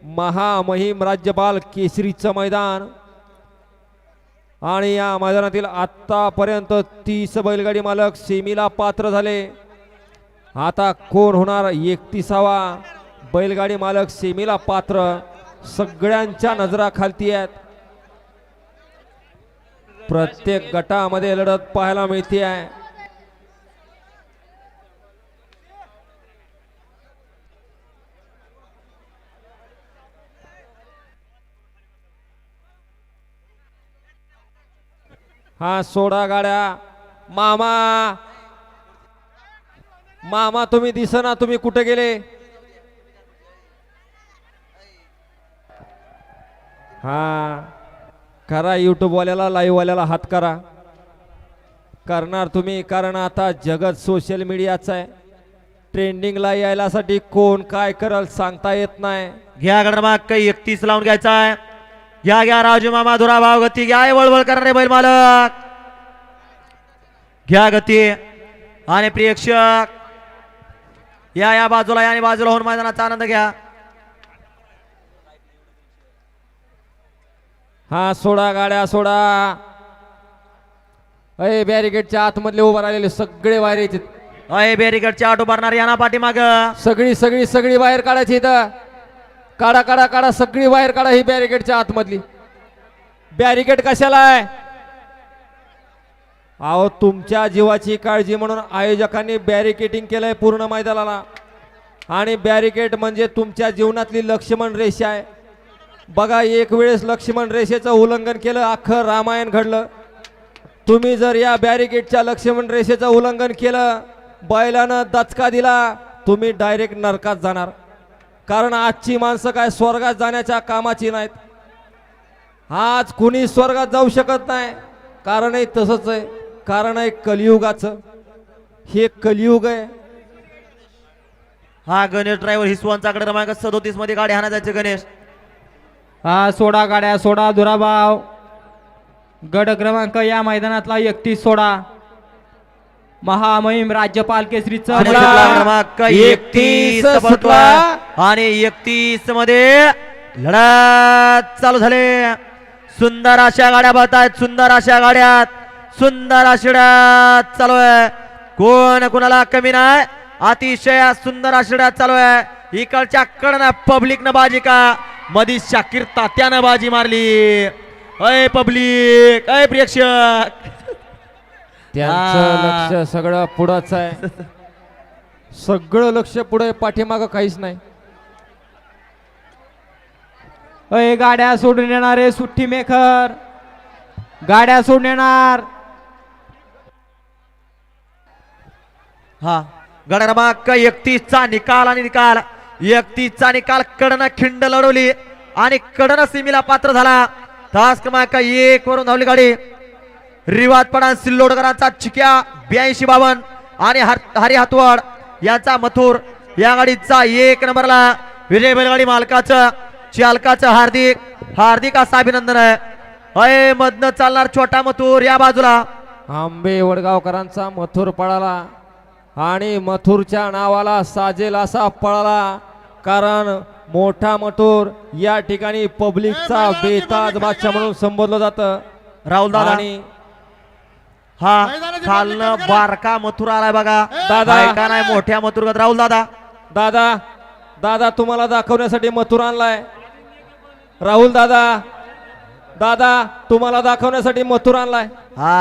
महामहिम राज्यपाल केसरीचं मैदान आणि या मैदानातील आतापर्यंत 30 बैलगाडी मालक सेमीला पात्र झाले। आता कोण होणार 31वा बैलगाडी मालक सेमीला पात्र, सगळ्यांच्या नजरा खालती आहेत। प्रत्येक गटामध्ये लढत पाहायला मिळते आहे। हा सोडा गाड्या, मामा मामा तुम्ही दिसना, तुम्ही कुठे गेले? हा करा युट्यूब वाल्याला, लाईव्ह वाल्याला हात करा, करणार तुम्ही, कारण आता जगत सोशल मीडियाचं आहे। ट्रेंडिंगला यायलासाठी कोण काय करल सांगता येत नाही। घ्या क्रमांक 31 लावून घ्यायचा आहे। घ्या राजू मामा धुरा भाव गती घ्या, वळवळ करणारे बैल मालक घ्या गती। आणि प्रेक्षक या बाजूला या आणि बाजूला होऊन मैदानाचा आनंद घ्या। हा सोडा गाड्या सोडा। अय बॅरिकेडच्या आतमधले उभा राहिलेले सगळे बाहेर येतात। अय बॅरिकेडच्या आत उभारणार यांना पाठीमाग सगळी सगळी सगळी बाहेर काढायची इथं। काढा काढा काढा, सगळी बाहेर काढा ही बॅरिकेडच्या आतमधली। बॅरिकेड कशाला आहे? अहो तुमच्या जीवाची काळजी म्हणून आयोजकांनी बॅरिकेडिंग केलंय पूर्ण मैदानाला, आणि बॅरिकेड म्हणजे तुमच्या जीवनातली लक्ष्मण रेषा आहे। बघा एक वेळेस लक्ष्मण रेषेचं उल्लंघन केलं, अख्खं रामायण घडलं। तुम्ही जर या बॅरिकेडच्या लक्ष्मण रेषेचं उल्लंघन केलं, बैलानं दचका दिला, तुम्ही डायरेक्ट नरकात जाणार। कारण आजची माणसं काय स्वर्गात जाण्याच्या कामाची नाहीत। आज कुणी स्वर्गात जाऊ शकत नाही, कारण आहे तसंच आहे, कारण आहे कलियुगाचं। हे कलियुग आहे। हा गणेश ड्रायव्हर हिसवांचा क्रमांक 37 मध्ये गाडी हाणा जायचे गणेश। हा सोडा गाड्या सोडा दुराभाव, गड क्रमांक या मैदानातला 31 सोडा। महामहिम राज्यपाल केसरीचा क्रमांक 31 आणि 31 मध्ये लढत चालू झाले। सुंदर अशा गाड्या बघत आहेत, सुंदर अशा गाड्यात सुंदर अशी लढत चालू आहे। कोण कोणाला कमी नाही, अतिशय सुंदर अशी लढत चालू आहे। इकडच्या कडनं पब्लिकनं बाजी का मधी शाकीर तात्यानं बाजी मारली। अय पब्लिक, अय प्रेक्षक, त्यांचं लक्ष सगळं पुढंच आहे। सगळं लक्ष पुढे, पाठीमागं काहीच नाही। अय गाड्या सोडून येणारे सुट्टी मेकर, गाड्या सोडून येणार। हा गड क्रमांक 31 चा निकाल आणि निकाल 31 चा निकाल कडनं खिंड लढवली आणि कडनं सीमेला पात्र झाला। तास क्रमांक 1 वरून धावली गाडी। रिवाज पठाण सिल्लोडकरांचा चिक्या 82-52 आणि हरी हातवड यांचा मथुर या गाडीचा 1 नंबरला विजय बैलगाडी मालकाचं चालकाचं हार्दिक हार्दिक असं अभिनंदन आहे। अय मधनं चालणार छोटा मथुर या बाजूला। आंबे वडगावकरांचा मथुर पळाला आणि मथुरच्या नावाला साजेल असा पळाला, कारण मोठा मथुर या ठिकाणी पब्लिकचा बेताज बादशाह म्हणून संबोधलं जातं। राहुल दादा आणि हा खालनं बारका मथुर आलाय बघा दादा, का नाही मोठ्या मथुर राहुल दादा। दादा दादा तुम्हाला दाखवण्यासाठी मथुर आणलाय। राहुल दादा, दादा तुम्हाला दाखवण्यासाठी मथुर आणलाय। हा